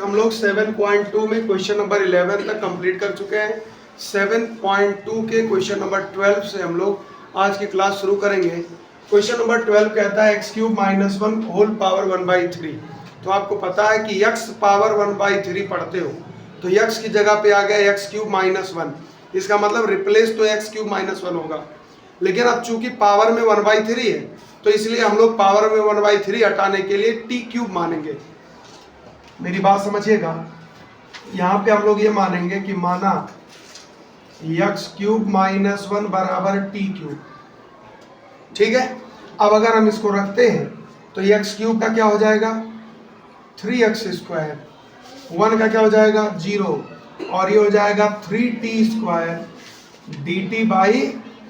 हम लोग 7.2 में क्वेश्चन नंबर 11 तक कंप्लीट कर चुके हैं। 7.2 के क्वेश्चन नंबर 12 से हम लोग आज की क्लास शुरू करेंगे। क्वेश्चन नंबर 12 कहता है x cube minus 1 whole power 1/3। तो आपको पता है कि x पावर 1/3 पढ़ते हो तो x की जगह पे आ गया x क्यूब माइनस 1। इसका मतलब रिप्लेस तो x क्यूब माइनस 1 होगा, लेकिन अब चूंकि पावर में 1/3 है तो इसलिए हम लोग पावर में 1/3 हटाने के लिए t क्यूब मानेंगे। मेरी बात समझिएगा, यहाँ पे हम लोग ये मानेंगे कि माना x क्यूब माइनस 1 बराबर t क्यूब। ठीक है, अब अगर हम इसको रखते हैं तो x क्यूब का क्या हो जाएगा 3x स्क्वायर, 1 का क्या हो जाएगा 0 और ये हो जाएगा 3t square dt by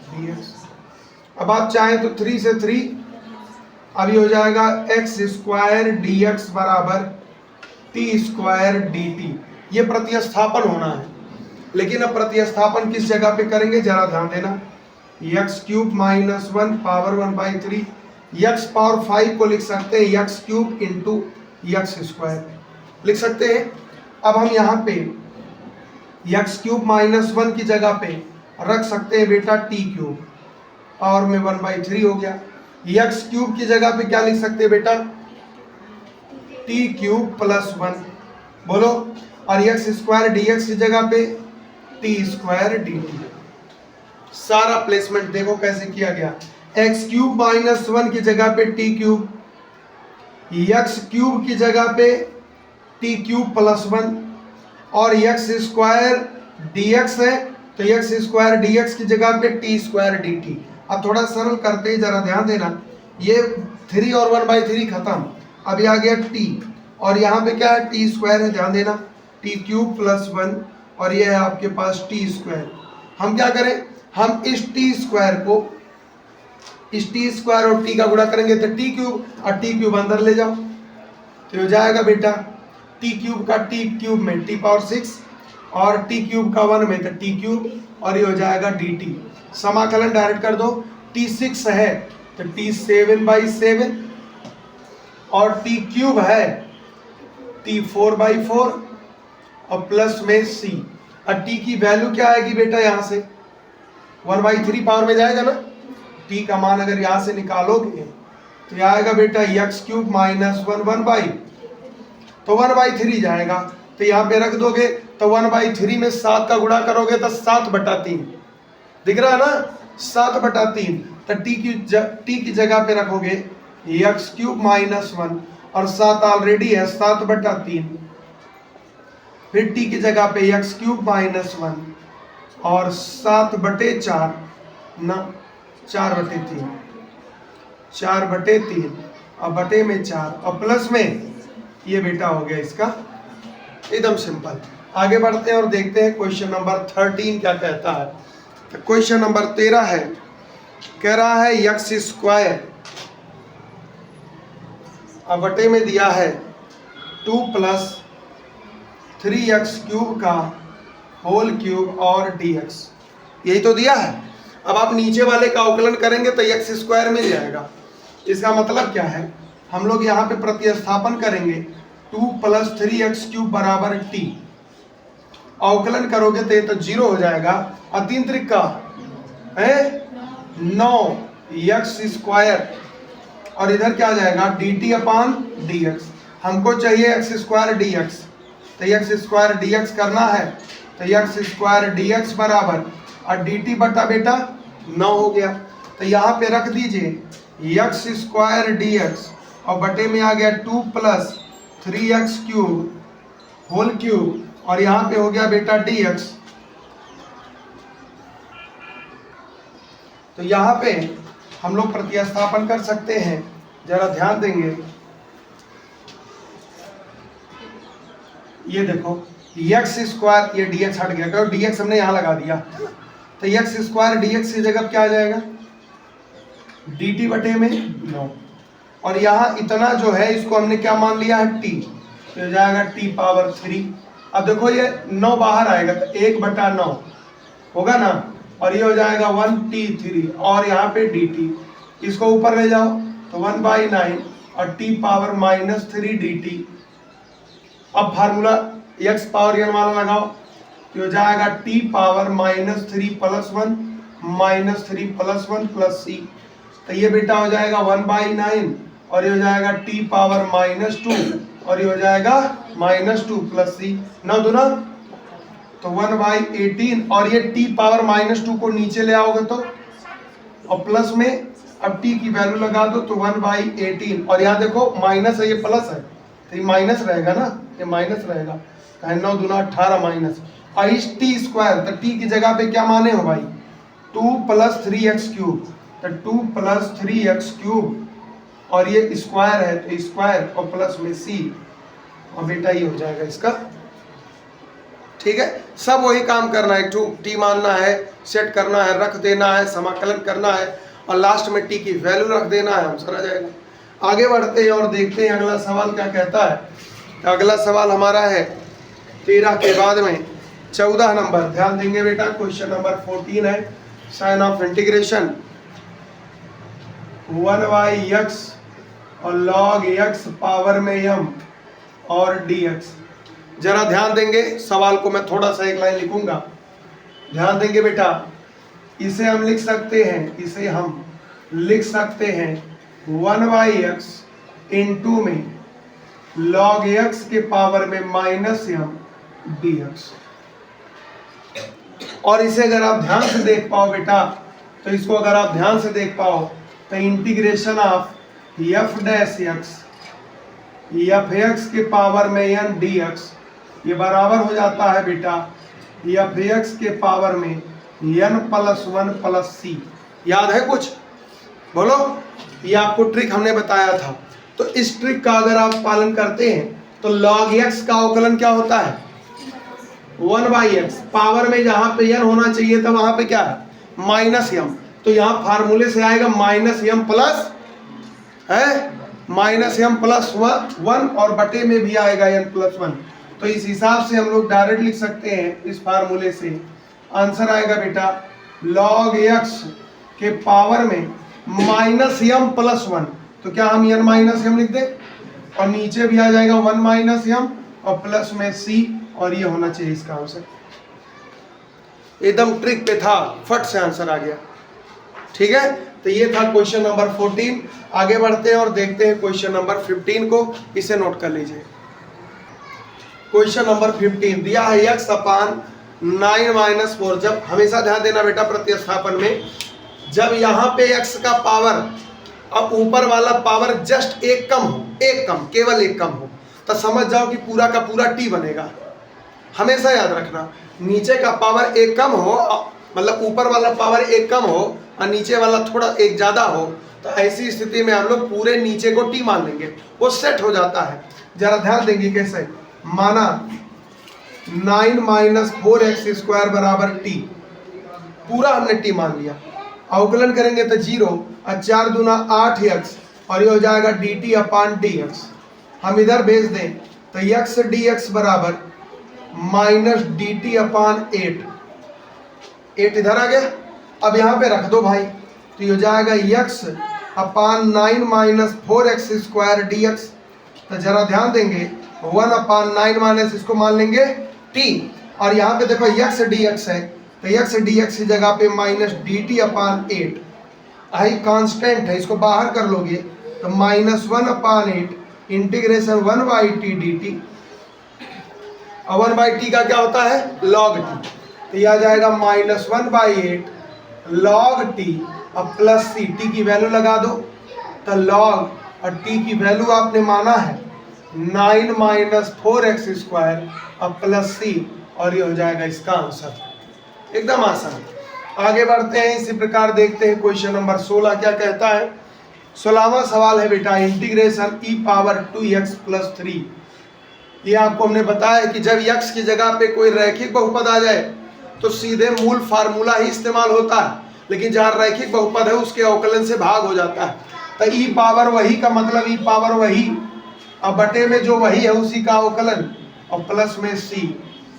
dx। अब आप चाहें तो 3 से 3, अब ये हो जाएगा x स्क्वायर dx बराबर t स्क्वायर dt। ये प्रतिस्थापन होना है, लेकिन अब प्रतिस्थापन किस जगह पे करेंगे जरा ध्यान देना। x cube minus 1 power 1/3, x power 5 को लिख सकते हैं x cube into x square लिख सकते हैं। अब हम यहाँ पे x क्यूब माइनस 1 की जगह पे रख सकते हैं बेटा t क्यूब, पावर में 1/3 हो गया। x क्यूब की जगह पे क्या लिख सकते हैं बेटा t क्यूब प्लस 1, बोलो, और x स्क्वायर dx की जगह पे t स्क्वायर dt। सारा प्लेसमेंट देखो कैसे किया गया। x क्यूब माइनस 1 की जगह पे t क्यूब, x क्यूब की जगह पे t क्यूब प्लस 1 और x स्क्वायर dx है तो x स्क्वायर dx की जगह पे t स्क्वायर dt। अब थोड़ा सरल करते हैं, जरा ध्यान देना। ये 3 और 1/3 खत्म, अब ये आ गया t और यहाँ पे क्या है t स्क्वायर है, ध्यान देना, t क्यूब प्लस 1 और ये है आपके पास t स्क्वायर। हम क्या करें, हम इस t स्क्वायर को इस t स्क्वायर और t का गुणा करेंगे तो t क्यूब और t क्यूब अंदर ले जाओ तो हो जाएगा बेटा t क्यूब का t क्यूब में t पावर 6 और t क्यूब का 1 में तो t क्यूब और ये हो जाएगा dt। समाकलन डायरेक्ट कर दो, t 6 है तो t 7/7 और t क्यूब है t 4/4 और प्लस में c। और t की वैल्यू क्या आएगी बेटा, यहाँ से 1/3 पावर में जाएगा ना, t का मान अगर यहाँ से निकालोगे तो यह आएगा बेटा x क्यूब माइनस 1 तो 1/3 जाएगा, तो यहाँ पे रख दोगे तो 1/3 में 7 का गुणा करोगे तो 7/3 दिख रहा है ना, 7/3। तो t की जगह पे रखोगे x क्यूब माइनस 1 और 7 ऑलरेडी है 7/3, फिर t की जगह पे x क्यूब माइनस 1 और 7/4 ना 4/3 और बटे में 4 और प्लस में ये बेटा हो गया इसका, एकदम सिंपल। आगे बढ़ते हैं और देखते हैं क्वेश्चन नंबर 13 क्या कहता है। तो क्वेश्चन नंबर 13 है, कह रहा है x स्क्वायर और बटे में दिया है 2 प्लस 3x क्यूब का होल क्यूब और dx, यही तो दिया है। अब आप नीचे वाले का अवकलन करेंगे तो x स्क्वायर मिल जाएगा। इसका मतलब क्या है, हम लोग यहाँ पे प्रतिस्थापन करेंगे 2 प्लस 3x क्यूब बराबर t, अवकलन करोगे तो ये तो 0 हो जाएगा और 3 त्रिका है 9x स्क्वायर और इधर क्या आ जाएगा dt अपान dx। हमको चाहिए x स्क्वायर dx, तो x स्क्वायर dx करना है तो x स्क्वायर dx बराबर और dt बटा बेटा 9 हो गया। तो यहाँ पे रख दीजिए x स्क्वायर dx और बटे में आ गया 2 plus 3x cube whole cube और यहाँ पे हो गया बेटा dx। तो यहाँ पे हम लोग प्रतिस्थापन कर सकते हैं, जरा ध्यान देंगे। ये देखो x स्क्वायर, ये dx हट गया, करो dx हमने यहाँ लगा दिया तो x स्क्वायर dx की जगह क्या आ जाएगा dt बटे में 9 और यहाँ इतना जो है इसको हमने क्या मान लिया है t, तो हो जाएगा t पावर 3। अब देखो ये 9 बाहर आएगा तो 1/9 होगा ना और ये हो जाएगा 1t3 और यहाँ पे dt, इसको ऊपर ले जाओ तो 1/9 और t पावर -3 dt अब फार्मूला x पावर n वाला लगाओ तो हो जाएगा t पावर -3 + 1 -3 + 1 + c। तो ये बेटा हो जाएगा 1/9 और ये हो जाएगा t पावर -2 और ये हो जाएगा -2 + c। 9 दूना तो 1/18 और ये t पावर -2 को नीचे ले आओगे तो और प्लस में अब t की वैल्यू लगा दो तो 1/18 और यहाँ देखो माइनस है ये प्लस है तो ये माइनस रहेगा ना, ये माइनस रहेगा। 9 दूना 18 माइनस और इस टी स्क्वायर तो टी की जगह पे क्या माने हो भाई 2 + 3x³ तो 2 + 3x³ और ये स्क्वायर है तो स्क्वायर और प्लस में c और बेटा ये हो जाएगा इसका। ठीक है, सब वही काम करना है, टी मानना है, सेट करना है, रख देना है, समाकलन करना है और लास्ट में टी की वैल्यू रख देना है, आंसर आ जाएगा। आगे बढ़ते हैं और देखते हैं अगला सवाल क्या कहता है। तो अगला सवाल हमारा है 13 के बाद में 14 नंबर, ध्यान देंगे बेटा। क्वेश्चन नंबर 14 है साइन ऑफ इंटीग्रेशन 1/x और log x पावर में m और dx। जरा ध्यान देंगे, सवाल को मैं थोड़ा सा एक लाइन लिखूंगा, ध्यान देंगे बेटा। इसे हम लिख सकते हैं, इसे हम लिख सकते हैं 1/x इंटू में log x के पावर में -m dx। और इसे अगर आप ध्यान से देख पाओ बेटा, तो इसको अगर आप ध्यान से देख पाओ तो इंटीग्रेशन ऑफ f(x) के पावर में n dx ये बराबर हो जाता है बेटा f(x) के पावर में n + 1 + c। याद है कुछ? बोलो, ये आपको ट्रिक हमने बताया था। तो इस ट्रिक का अगर आप पालन करते हैं तो log x का अवकलन क्या होता है 1/x, पावर में जहां पे n होना चाहिए था वहां पे क्या है -m, तो यहाँ फार्मूले से आएगा -m प्लस है -m+1 और बटे में भी आएगा n+1। तो इस हिसाब से हम लोग डायरेक्ट लिख सकते हैं, इस फार्मूले से आंसर आएगा बेटा log x के पावर में -m+1। तो क्या हम n-m लिख दें और नीचे भी आ जाएगा 1 - m और प्लस में c और ये होना चाहिए इसका आंसर। एकदम ट्रिक पे था, फट से आंसर आ गया। ठीक है, तो ये था क्वेश्चन नंबर 14। आगे बढ़ते हैं और देखते हैं क्वेश्चन नंबर 15 को, इसे नोट कर लीजिए। क्वेश्चन नंबर 15 दिया है x/9 - 4। जब हमेशा ध्यान देना बेटा प्रतिस्थापन में, जब यहाँ पे x का पावर अब ऊपर वाला पावर जस्ट एक कम हो, एक कम, केवल एक कम हो, तो समझ जाओ कि पूरा का पूरा t बनेगा। हमेशा याद रखना, नीचे का पावर एक कम हो, मतलब ऊपर वाला पावर एक कम हो और नीचे वाला थोड़ा एक ज़्यादा हो, तो ऐसी स्थिति में हम लोग पूरे नीचे को t मान लेंगे, वो सेट हो जाता है। जरा ध्यान देंगे कैसे। माना 9 - 4x² = t, पूरा हमने t मान लिया। अवकलन करेंगे तो 0 और 4 दूना 8x और ये हो जाएगा dt/dx। हम इधर भेज दें तो x dx बराबर -dt/8। 8 इधर आ गया, अब यहाँ पे रख दो भाई, तो ये हो जाएगा x/9 - 4x² dx। तो जरा ध्यान देंगे 1/9 इसको मान लेंगे t और यहाँ पे देखो x dx है, तो x dx की जगह पे -dt/8 आई कांस्टेंट है, इसको बाहर कर लोगे तो -1/8 इंटीग्रेशन 1/t dt। और 1/t का क्या होता है log t, तो यह आ जाएगा -1/8 log t और प्लस c, t की वैल्यू लगा दो तो log और t की वैल्यू आपने माना है 9 - 4x² और प्लस c और ये हो जाएगा इसका आंसर। एकदम आसान। आगे बढ़ते हैं, इसी प्रकार देखते हैं क्वेश्चन नंबर 16 क्या कहता है। 16वां सवाल है बेटा इंटीग्रेशन e⁻2x + 3। ये आपको हमने बताया कि जब x की जगह पे कोई रैखिक बहुपद आ जाए तो सीधे मूल फार्मूला ही इस्तेमाल होता है, लेकिन जहाँ रैखिक बहुपद है उसके अवकलन से भाग हो जाता है। तो e पावर वही का मतलब e पावर वही और बटे में जो वही है उसी का अवकलन और प्लस में c।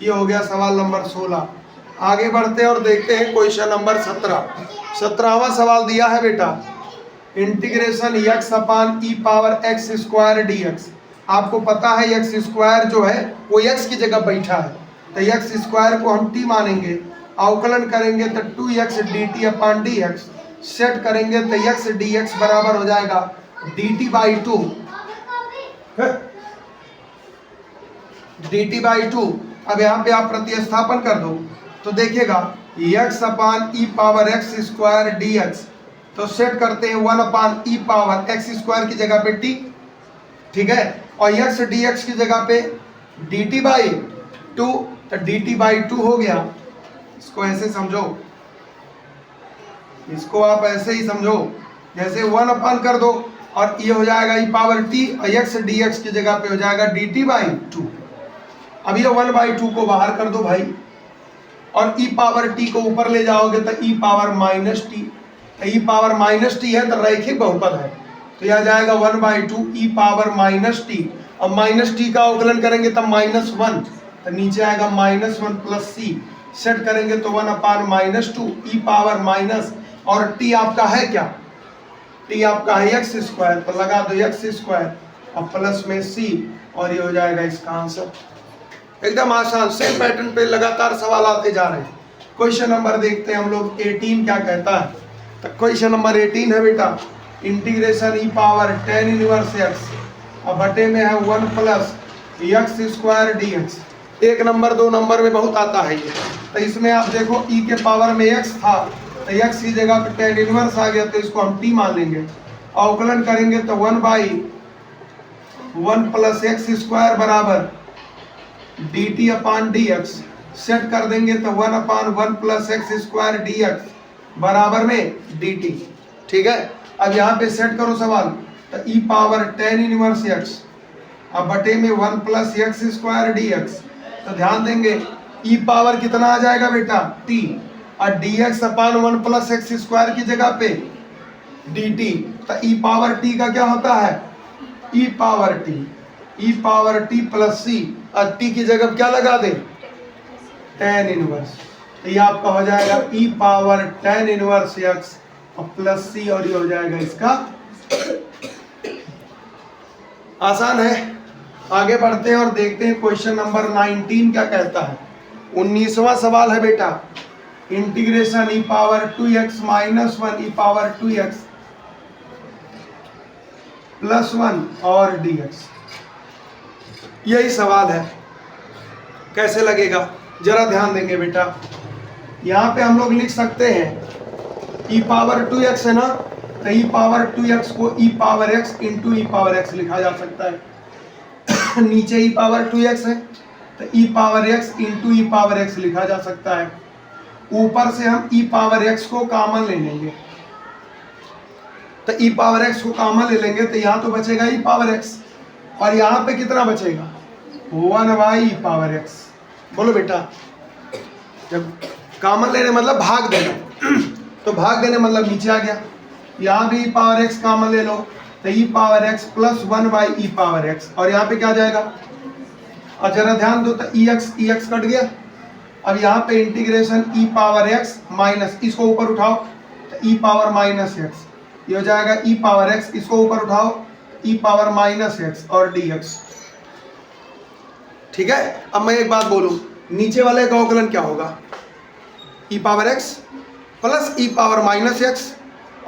ये हो गया सवाल नंबर 16। आगे बढ़ते हैं और देखते हैं क्वेश्चन नंबर 17। 17वां सवाल दिया है बेटा इंटीग्रेशन x/e⁻x² dx। आपको पता है एक्स स्क्वायर जो है वो एक्स की जगह बैठा है, तो एक्स स्क्वायर को हम टी मानेंगे, अवकलन करेंगे तो 2x dt upon dx, set करेंगे तो x dx बराबर हो जाएगा dt/2 dt/2। अब यहाँ पे आप प्रतिस्थापन कर दो तो देखिएगा x अपान ई पावर एक्स स्क्वायर dx, तो सेट करते हैं 1 अपान ई पावर एक्स स्क्वायर की जगह पे t, ठीक है, और x dx की जगह पे dt/2, तो dt/2 हो गया। इसको ऐसे समझो, इसको आप ऐसे ही समझो, जैसे 1 अपान कर दो और ये हो जाएगा ई पावर t और x dx की जगह पे हो जाएगा dt/2। अब ये 1/2 को बाहर कर दो भाई, और ई पावर t को ऊपर ले जाओगे तो ई पावर माइनस टी, ई पावर माइनस टी है तो रैखिक बहुपद है, तो यह जाएगा 1/2 ई पावर माइनस टी, और माइनस टी का अवकलन करेंगे तब -1, तो नीचे आएगा -1 प्लस सी, सेट करेंगे तो 1 अपान -2 ई पावर माइनस, और टी आपका है क्या, टी आपका है एक्स स्क्वायर, तो लगा दो एक्स स्क्वायर और प्लस में सी, और ये हो जाएगा इसका आंसर। एकदम आसान, सेम पैटर्न पे लगातार सवाल आते जा रहे हैं। क्वेश्चन नंबर देखते हैं हम लोग 18 क्या कहता है। तो क्वेश्चन नंबर 18 है बेटा, इंटीग्रेशन ई पावर tan इनवर्स एक्स और बटे में है 1 plus x square dx। 1 number 2 number में बहुत आता है ये, तो इसमें आप देखो e के पावर में x था, तो x की जगह पे tan इनवर्स आ गया, तो इसको हम t मान लेंगे, अवकलन करेंगे तो 1/1 प्लस एक्स स्क्वायर बराबर dt अपान dx, सेट कर देंगे तो 1 अपान 1 प्लस एक्स स्क्वायर dx बराबर में dt, ठीक है। अब यहाँ पे सेट करो सवाल, तो e power tan inverse x अब बटे में 1 प्लस एक्स स्क्वायर dx, तो ध्यान देंगे e पावर कितना आ जाएगा बेटा t, और dx अपान 1 प्लस एक्स स्क्वायर की जगह पे dt, तो e पावर t का क्या होता है e power t plus c, और t की जगह क्या लगा दे tan इनवर्स, तो ये आपका हो जाएगा e power tan inverse x और प्लस c, और ये हो जाएगा इसका। आसान है, आगे बढ़ते हैं और देखते हैं क्वेश्चन नंबर 19 क्या कहता है। 19वां सवाल है बेटा, इंटीग्रेशन ई पावर 2x माइनस 1 ई पावर 2x प्लस 1 और dx। यही सवाल है, कैसे लगेगा जरा ध्यान देंगे बेटा। यहाँ पे हम लोग लिख सकते हैं ई पावर 2x है ना, तो ई पावर 2x को ई पावर x इंटू ई पावर x लिखा जा सकता है। नीचे ई पावर 2x है तो ई पावर x इंटू ई पावर x लिखा जा सकता है। ऊपर से हम ई पावर x को कॉमन ले लेंगे, तो ई पावर x को कॉमन ले लेंगे तो यहाँ तो बचेगा ई पावर x, और यहाँ पे कितना बचेगा 1/e पावर x। बोलो बेटा, जब कॉमन लेने मतलब भाग देना, तो भाग देने मतलब नीचे आ गया, यहाँ भी ई पावर x कॉमन ले लो तो e power x plus 1/e power x, और यहाँ पे क्या जाएगा, और जरा ध्यान दो तो e x कट गया। अब यहाँ पे इंटीग्रेशन ई पावर x माइनस, इसको ऊपर उठाओ तो ई पावर माइनस x, ये हो जाएगा ई पावर x, इसको ऊपर उठाओ ई पावर माइनस x और dx, ठीक है। अब मैं एक बात बोलूं, नीचे वाले का अवकलन क्या होगा, ई power x plus e power minus x,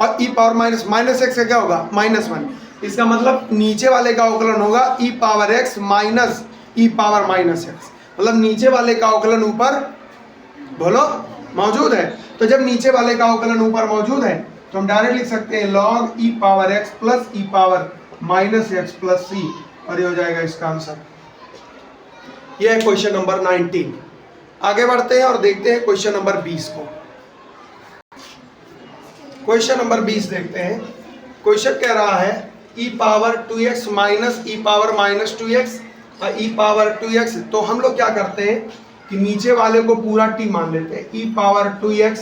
और ई पावर माइनस x का क्या होगा -1, इसका मतलब नीचे वाले का अवकलन होगा ई पावर x माइनस ई पावर माइनस x, मतलब नीचे वाले का अवकलन ऊपर बोलो मौजूद है। तो जब नीचे वाले का अवकलन ऊपर मौजूद है तो हम डायरेक्ट लिख सकते हैं log e power x plus e power minus x plus c, और ये हो जाएगा इसका आंसर। ये है क्वेश्चन नंबर 19। आगे बढ़ते हैं और देखते हैं क्वेश्चन नंबर 20 को। क्वेश्चन नंबर 20 देखते हैं। क्वेश्चन कह रहा है e पावर 2x माइनस ई पावर माइनस 2x और e पावर 2x, तो हम लोग क्या करते हैं कि नीचे वाले को पूरा t मान लेते हैं, e पावर 2x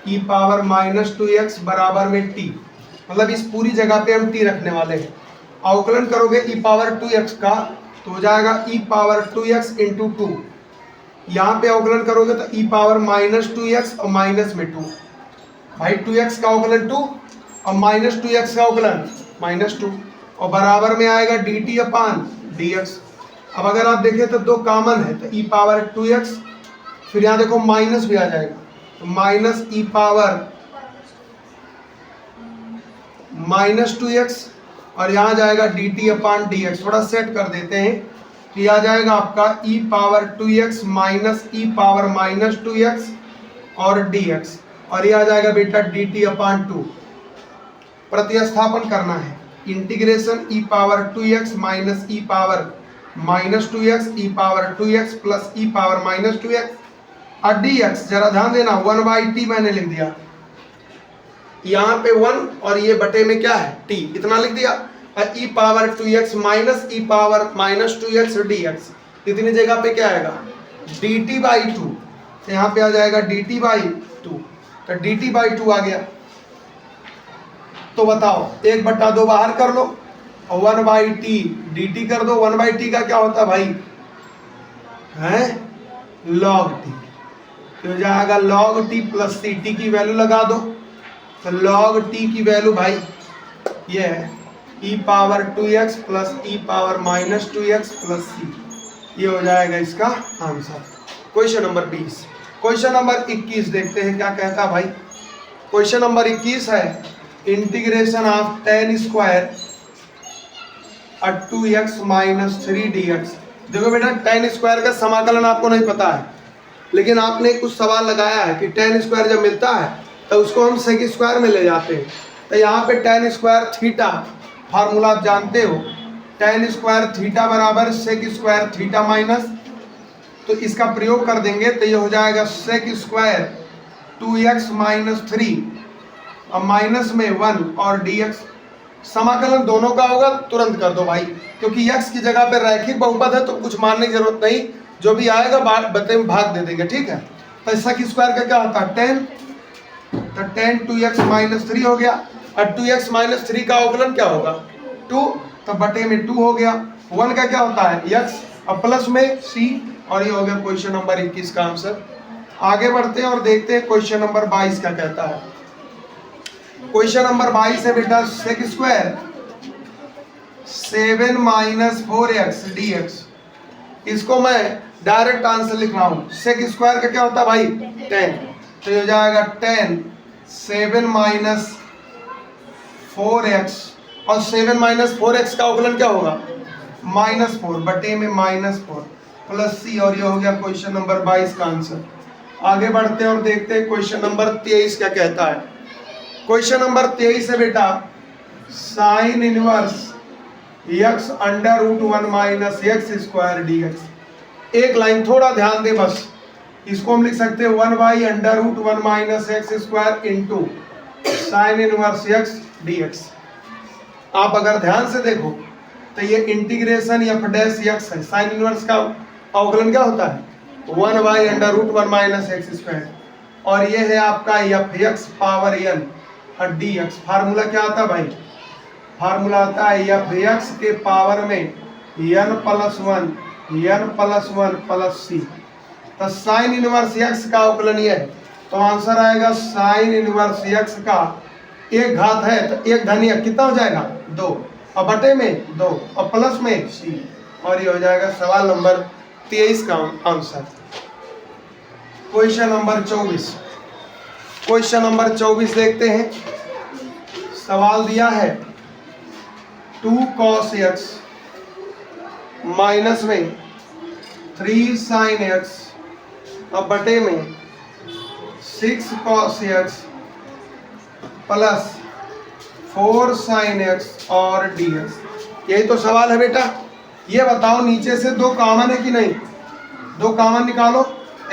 ई पावर माइनस 2x बराबर में t, मतलब इस पूरी जगह पे हम t रखने वाले हैं। अवकलन करोगे e पावर 2x का तो हो जाएगा e पावर 2x इंटू 2, यहाँ पे अवकलन करोगे तो e पावर माइनस 2x और माइनस में 2, भाई 2x का अवकलन 2 और माइनस 2x का अवकलन -2, और बराबर में आएगा dt अपान dx। अब अगर आप देखें तो दो कॉमन है तो e पावर 2x, फिर यहाँ देखो माइनस भी आ जाएगा तो minus e power minus 2x, और यहाँ जाएगा dt अपॉन dx। थोड़ा सेट कर देते हैं तो यह आ जाएगा आपका e power 2x minus e power minus 2x और dx, और यह आ जाएगा बेटा dt अपॉन 2। प्रतिस्थापन करना है, integration e power 2x minus e power minus 2x e power 2x plus e power minus 2x और dx। जरा ध्यान देना 1/t मैंने लिख दिया, यहाँ पे 1 और ये बटे में क्या है t, इतना लिख दिया। और e power 2x minus e power minus 2x dx, इतनी जगह पे क्या आएगा dt/2, तो यहाँ पे आ जाएगा dt/2, तो dt/2 आ गया। तो बताओ 1/2 बाहर कर लो और 1/t dt कर दो। 1/t का क्या होता है भाई है log t, तो जाएगा log t plus c, t की वैल्यू लगा दो तो log t की वैल्यू भाई ये है e power 2x plus e power minus 2x plus c, ये हो जाएगा इसका answer. Question number 20। Question number 21 देखते हैं क्या कहता भाई। क्वेश्चन नंबर 21 है integration of tan square 2x minus 3 dx। देखो बेटा tan स्क्वायर का समाकलन आपको नहीं पता है, लेकिन आपने कुछ सवाल लगाया है कि tan स्क्वायर जब मिलता है तो उसको हम सेक स्क्वायर में ले जाते हैं। तो यहाँ पे tan स्क्वायर थीटा फार्मूला आप जानते हो, tan स्क्वायर थीटा बराबर सेक स्क्वायर थीटा माइनस, तो इसका प्रयोग कर देंगे तो ये हो जाएगा सेक स्क्वायर 2x माइनस 3 और माइनस में 1 और dx। समाकलन दोनों का होगा, तुरंत कर दो भाई, क्योंकि x की जगह पे रैखिक बहुपद है तो कुछ मानने की जरूरत नहीं, जो भी आएगा बते में भाग दे देंगे, ठीक है। तो सेक स्क्वायर का क्या होता है tan, तो tan 2x माइनस 3 हो गया, और 2x माइनस 3 का अवकलन क्या होगा 2, तो बटे में 2 हो गया। 1 का क्या होता है x और प्लस में c, और ये हो गया क्वेश्चन नंबर 21 का आंसर। आगे बढ़ते हैं और देखते हैं क्वेश्चन नंबर 22 क्या कहता है। क्वेश्चन नंबर 22 है बेटा sec square 7 minus 4x dx। इसको मैं डायरेक्ट आंसर लिख रहा हूँ। सेक स्क्वायर का क्या होता है भाई 10, तो ये हो जाएगा 10 7 माइनस 4x, और 7 माइनस 4x का अवकलन क्या होगा -4 बटे में -4 प्लस c, और ये हो गया क्वेश्चन नंबर 22 का आंसर। आगे बढ़ते हैं और देखते हैं क्वेश्चन नंबर 23 क्या कहता है। क्वेश्चन नंबर 23 है बेटा sine inverse x under root 1 minus x square dx। एक लाइन थोड़ा ध्यान दे बस, इसको हम लिख सकते हैं 1 under root 1 minus x square into sine inverse x dx। आप अगर ध्यान से देखो तो ये इंटीग्रेशन f डैश x है, साइन इनवर्स का अवकलन क्या होता है 1 under root 1 minus x square, और ये है आपका f(x) पावर n और dx। फार्मूला क्या आता है भाई, फार्मूला आता है f(x) के पावर में n प्लस 1 प्लस c। तो साइन इनवर्स x का अवकलन ये है, तो आंसर आएगा साइन इनवर्स x का एक घात है तो एक धनिया कितना हो जाएगा 2, और बटे में 2 और प्लस में c, और ये हो जाएगा सवाल नंबर 23 का answer. Question number 24। Question number 24 देखते हैं। सवाल दिया है 2 cos x माइनस में 3 sin x और बटे में 6 cos x plus 4 sin x और dx। यही तो सवाल है बेटा। ये बताओ नीचे से 2 कॉमन है कि नहीं, 2 कॉमन निकालो,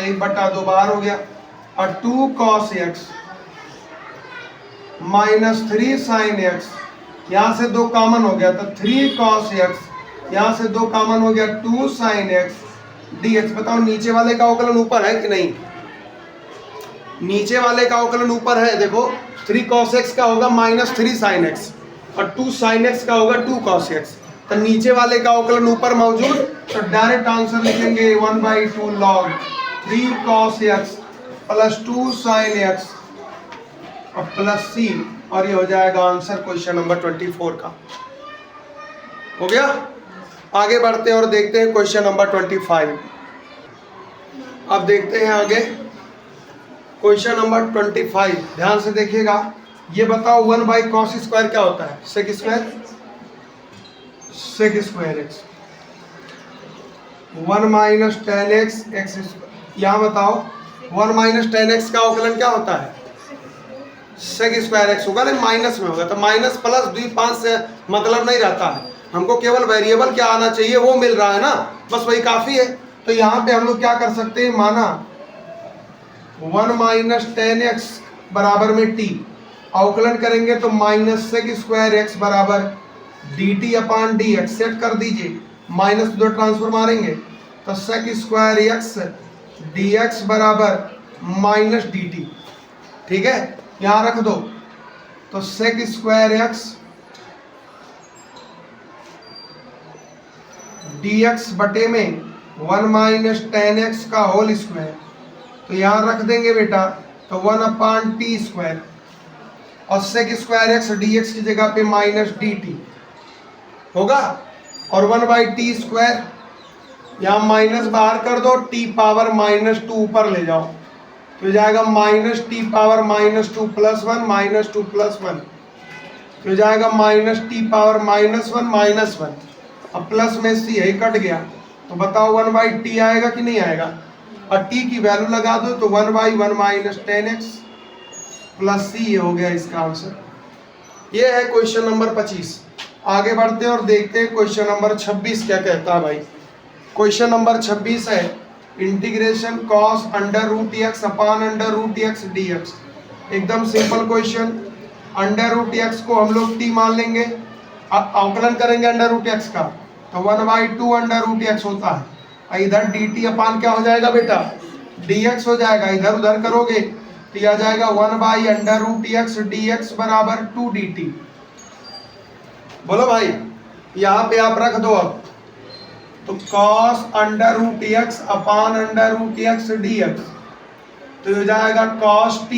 1/2 बाहर हो गया, और 2 cos x minus 3 sin x, यहाँ से 2 कॉमन हो गया तो 3 cos x, यहाँ से 2 कॉमन हो गया 2 sin x dx। बताओ नीचे वाले का अवकलन ऊपर है कि नहीं, नीचे वाले का अवकलन ऊपर है। देखो 3 cos x का होगा -3 sin x और 2 sin x का होगा 2 cos x, तो नीचे वाले का अवकलन ऊपर मौजूद, तो डायरेक्ट आंसर लिखेंगे 1/2 log 3 cos x plus 2 sin x और प्लस c, और ये हो जाएगा आंसर क्वेश्चन नंबर 24 का। हो गया। आगे बढ़ते हैं और देखते हैं क्वेश्चन नंबर 25। अब देखते हैं आगे क्वेश्चन नंबर 25। ध्यान से देखिएगा। ये बताओ 1/cos स्क्वायर क्या होता है? Sec square x 1 - tan x x square. यहाँ बताओ 1 - tan x का अवकलन क्या होता है? सेक स्क्वायर एक्स होगा, लेकिन माइनस में होगा, तो माइनस प्लस द्विपांश से मतलब नहीं रहता है। हमको केवल वेरिएबल क्या आना चाहिए वो मिल रहा है ना, बस वही काफी है। तो यहाँ पे हम लोग क्या कर सकते हैं, माना 1 - tan x बराबर में t, अवकलन करेंगे तो माइनस सेक स्क्वायर एक्स बराबर dt/dx। सेट कर दीजिए, माइनस दो ट्रांसफर मारेंगे तो सेक स्क्वायर एक्स dx बराबर माइनस dt। ठीक है, यहाँ रख दो तो सेक स्क्वायर एक्स dx बटे में 1 - tan x का होल स्क्वायर। तो यहाँ रख देंगे बेटा तो 1/t स्क्वायर, और सेक स्क्वायर एक्स dx की जगह पे माइनस dt होगा, और 1/t स्क्वायर यहाँ माइनस बाहर कर दो, t पावर -2 ऊपर ले जाओ तो जाएगा -t पावर -2 + 1 -2 + 1 तो जाएगा -t पावर -1 -1। अब प्लस में c है कट गया, तो बताओ 1/t आएगा कि नहीं आएगा? और t की वैल्यू लगा दो तो 1/1 - tan x + c हो गया इसका आंसर। ये है क्वेश्चन नंबर 25। आगे बढ़ते हैं और देखते हैं क्वेश्चन नंबर 26 क्या कहता है भाई। क्वेश्चन नंबर 26 है इंटीग्रेशन cos √x/√x dx। एकदम सिंपल क्वेश्चन। √x को हम लोग t मान लेंगे, अवकलन करेंगे √x का तो 1/2 √x होता है। इधर dt अपान क्या हो जाएगा बेटा? dx हो जाएगा। इधर उधर करोगे तो यह आ जाएगा 1/√x dx बराबर 2 dt। बोलो भाई, यहाँ पे आप रख दो अब तो cos √x अपान √x dx तो हो जाएगा cos t,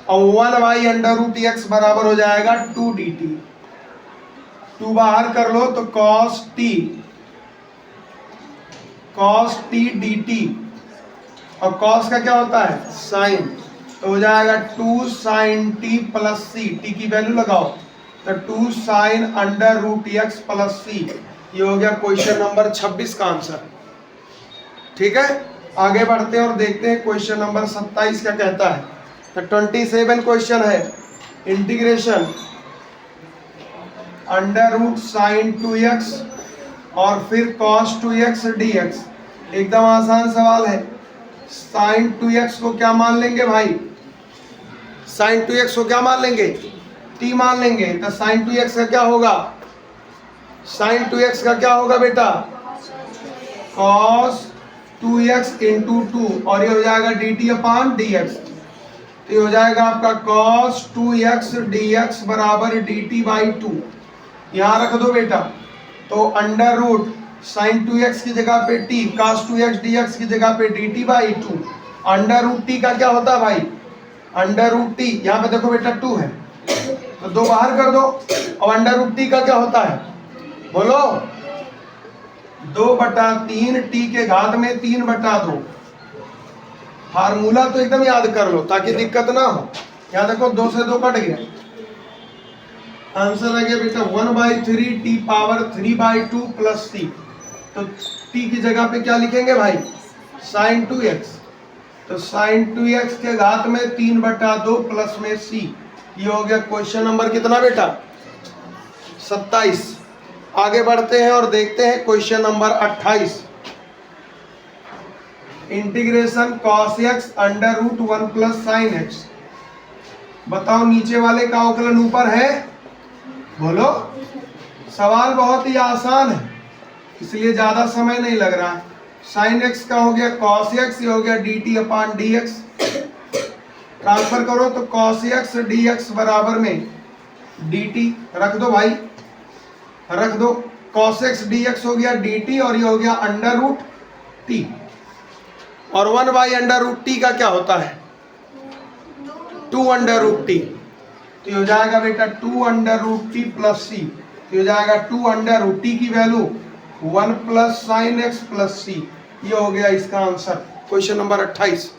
और 1/√x बराबर हो जाएगा 2 dt। 2 बाहर कर लो तो cos t dt, और cos का क्या होता है? sin, तो हो जाएगा 2 sin t + c। t की वैल्यू लगाओ तो 2 sin √x + c। ये हो गया क्वेश्चन नंबर 26 का आंसर। ठीक है, आगे बढ़ते हैं और देखते हैं क्वेश्चन नंबर 27 क्या कहता है। तो 27 क्वेश्चन है इंटीग्रेशन √sin 2x और फिर cos 2x dx। एकदम आसान सवाल है। sin 2x को क्या मान लेंगे भाई? sin 2x को क्या मान लेंगे? t मान लेंगे। तो sin 2x का क्या होगा? sin 2x का क्या होगा बेटा? cos 2x × 2, और ये हो जाएगा dt/dx। तो ये हो जाएगा आपका cos 2x dx बराबर dt/2। यहाँ रख दो बेटा तो √ sin 2x की जगह पे t, cos 2x dx की जगह पे dt/2। √t का क्या होता है भाई? √t यहाँ पे देखो बेटा 2 है तो 2 बाहर कर दो, और √t का क्या होता है? बोलो 2/3 t के घात में 3/2। फार्मूला तो एकदम याद कर लो ताकि दिक्कत ना हो। यहाँ देखो 2 से 2 कट गया, आंसर आ गया बेटा 1/3 t पावर 3/2 + c। तो t की जगह पे क्या लिखेंगे भाई? sin 2x। तो sin 2x के घात में 3/2 प्लस में c। ये हो गया क्वेश्चन नंबर कितना बेटा? 27। आगे बढ़ते हैं और देखते हैं question number 28। Integration cos x √1 + sin x। बताओ नीचे वाले का अवकलन ऊपर है? बोलो। सवाल बहुत ही आसान है इसलिए ज्यादा समय नहीं लग रहा है। sin x का हो गया cos x, ये हो गया dt/dx। ट्रांसफर करो तो cos x dx बराबर में dt रख दो भाई, रख दो। cos x dx हो गया dt, और ये हो गया √t। और 1/√t का क्या होता है? 2 √t। तो ये हो जाएगा बेटा 2 √t + c। तो हो जाएगा 2√t की value 1 plus sine x plus c. ये हो गया इसका आंसर, क्वेश्चन नंबर 28।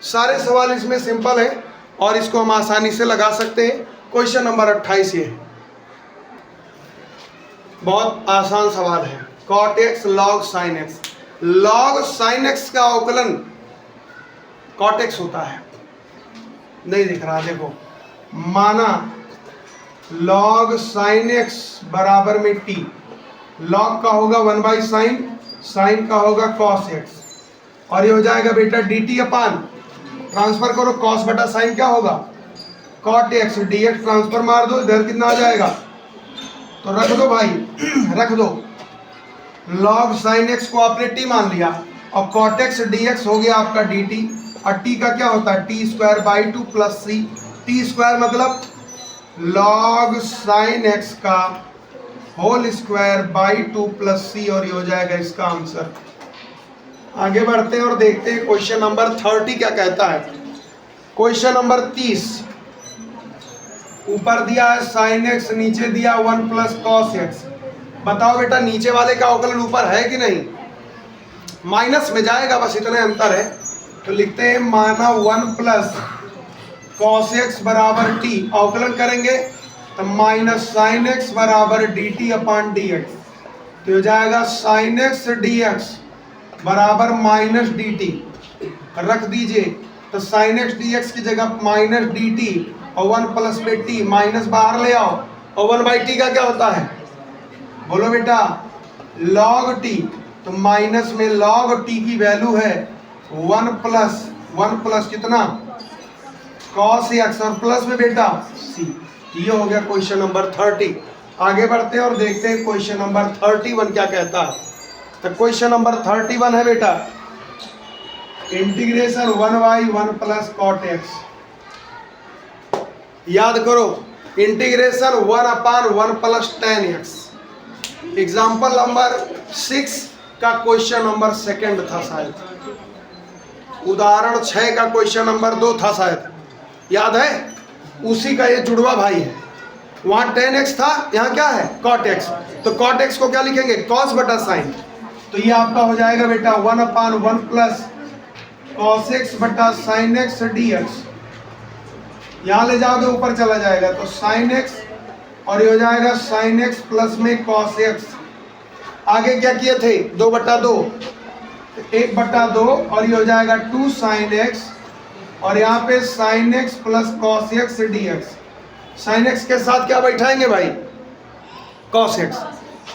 सारे सवाल इसमें सिंपल है और इसको हम आसानी से लगा सकते हैं। क्वेश्चन नंबर 28 ये बहुत आसान सवाल है। Cot x log sine x, log sine x का अवकलन कॉट एक्स होता है। नहीं दिख रहा, देखो, माना लॉग साइन एक्स बराबर में टी, लॉग का होगा 1/sin, साइन का होगा cos एक्स, और ये हो जाएगा बेटा dt अपान, ट्रांसफर करो cos बटा साइन क्या होगा cot एक्स, dx ट्रांसफर मार दो, इधर कितना आ जाएगा, तो रख दो भाई रख दो। लॉग साइन एक्स को आपने t मान लिया और cot एक्स dx हो गया आपका dt, और t का क्या होता है t²/2 प्लस c, t² मतलब लॉग साइन एक्स का होल स्क्वायर बाई 2 प्लस सी, और ये हो जाएगा इसका आंसर। आगे बढ़ते हैं और देखते हैं क्वेश्चन नंबर 30 क्या कहता है। क्वेश्चन नंबर 30, ऊपर दिया है साइन एक्स, नीचे दिया 1 प्लस कॉस एक्स। बताओ बेटा नीचे वाले का अवकलन ऊपर है कि नहीं, माइनस में जाएगा, बस इतना अंतर है। तो लिखते हैं माना 1 प्लस कॉस एक्स बराबर टी, अवकलन करेंगे तो माइनस साइन एक्स बराबर D T upon D x, तो हो जाएगा साइन एक्स डी एक्स बराबर माइनस डी टी, रख दीजिए। तो साइन एक्स डी एक्स की जगह माइनस डी टी और 1 प्लस में टी, माइनस बाहर ले आओ, और 1/t का क्या होता है, बोलो बेटा लॉग टी, तो माइनस में लॉग टी की वैल्यू है 1 प्लस कितना cos एक्स, और प्लस में बेटा c। ये हो गया क्वेश्चन नंबर 30। आगे बढ़ते हैं और देखते हैं क्वेश्चन नंबर 31 क्या कहता है। तो क्वेश्चन नंबर 31 है बेटा इंटीग्रेशन 1/1 प्लस कॉट एक्स। याद करो integration 1/1 plus tan x. Example number 6 का क्वेश्चन नंबर 2 था शायद, उदाहरण 6 का क्वेश्चन नंबर 2 था शायद, याद है, उसी का ये जुड़वा भाई है। वहां tan x था, यहाँ क्या है cot x, तो cot x को क्या लिखेंगे cos बटा साइन, तो ये आपका हो जाएगा बेटा 1/1 प्लस cos x बटा साइन एक्स dx। यहाँ ले जाओगे ऊपर चला जाएगा, तो साइन x, और ये हो जाएगा साइन x प्लस में cos x। आगे क्या किए थे 2/2, 1/2, और ये हो जाएगा 2 साइन x, और यहाँ पे sign x plus cos x dx। Sine x के साथ क्या बैठाएंगे भाई कॉस एक्स,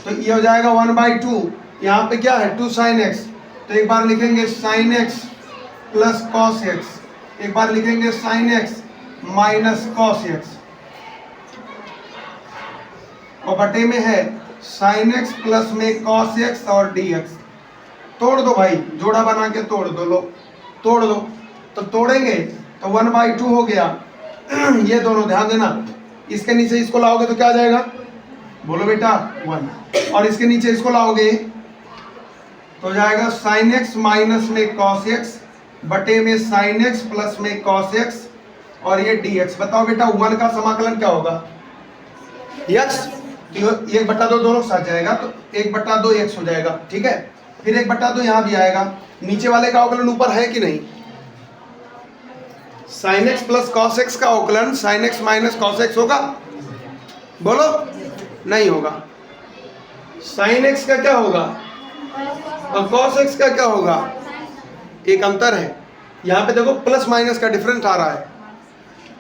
तो ये हो जाएगा 1/2, यहाँ पे क्या है 2 साइन एक्स, तो एक बार लिखेंगे sign x plus cos x, एक बार लिखेंगे sine x minus cos x, और बटे में है साइन एक्स प्लस में कॉस एक्स और dx। तोड़ दो भाई, जोड़ा बना के तोड़ दो, लो तोड़ दो, तो तोड़ेंगे तो 1/2 हो गया ये दोनों ध्यान देना, इसके नीचे इसको लाओगे तो क्या आ जाएगा, बोलो बेटा 1, और इसके नीचे इसको लाओगे तो जाएगा साइन एक्स माइनस में कॉस एक्स बटे में साइन एक्स प्लस में कॉस एक्स, और ये dx। बताओ बेटा 1 का समाकलन क्या होगा x, तो 1/2 दोनों साथ जाएगा, तो 1/2 x हो जाएगा, ठीक है। फिर 1/2 यहाँ भी आएगा, नीचे वाले का अवकलन ऊपर है कि नहीं, sign x plus cos x का अवकलन sine x minus cos x होगा, बोलो नहीं होगा। साइन एक्स का क्या होगा और कॉस एक्स का क्या होगा, एक अंतर है। यहाँ पे देखो प्लस माइनस का डिफरेंस आ रहा है,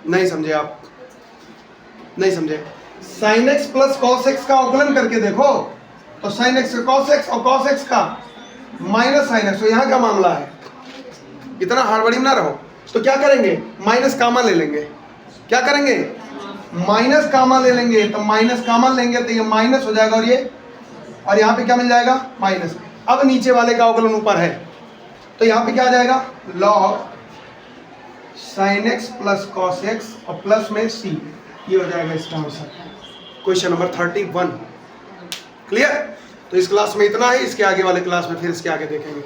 नहीं समझे आप, नहीं समझे। Sign x plus cos x का अवकलन करके देखो, तो साइन एक्स का कॉस एक्स और कॉस एक्स का माइनस साइन एक्स, तो यहाँ का मामला है, इतना हड़बड़ी में ना रहो। तो क्या करेंगे माइनस कामा ले लेंगे, क्या करेंगे माइनस कामा ले लेंगे, तो माइनस कामा लेंगे तो ये माइनस हो जाएगा, और यहाँ पे क्या मिल जाएगा माइनस। अब नीचे वाले का अवकलन ऊपर है, तो यहाँ पे क्या आ जाएगा log sine x plus cos x और प्लस में सी, ये हो जाएगा इसका आंसर क्वेश्चन नंबर 31। क्लियर। तो इस क्लास में इतना ही, इसके आगे वाले क्लास में फिर इसके आगे देखेंगे।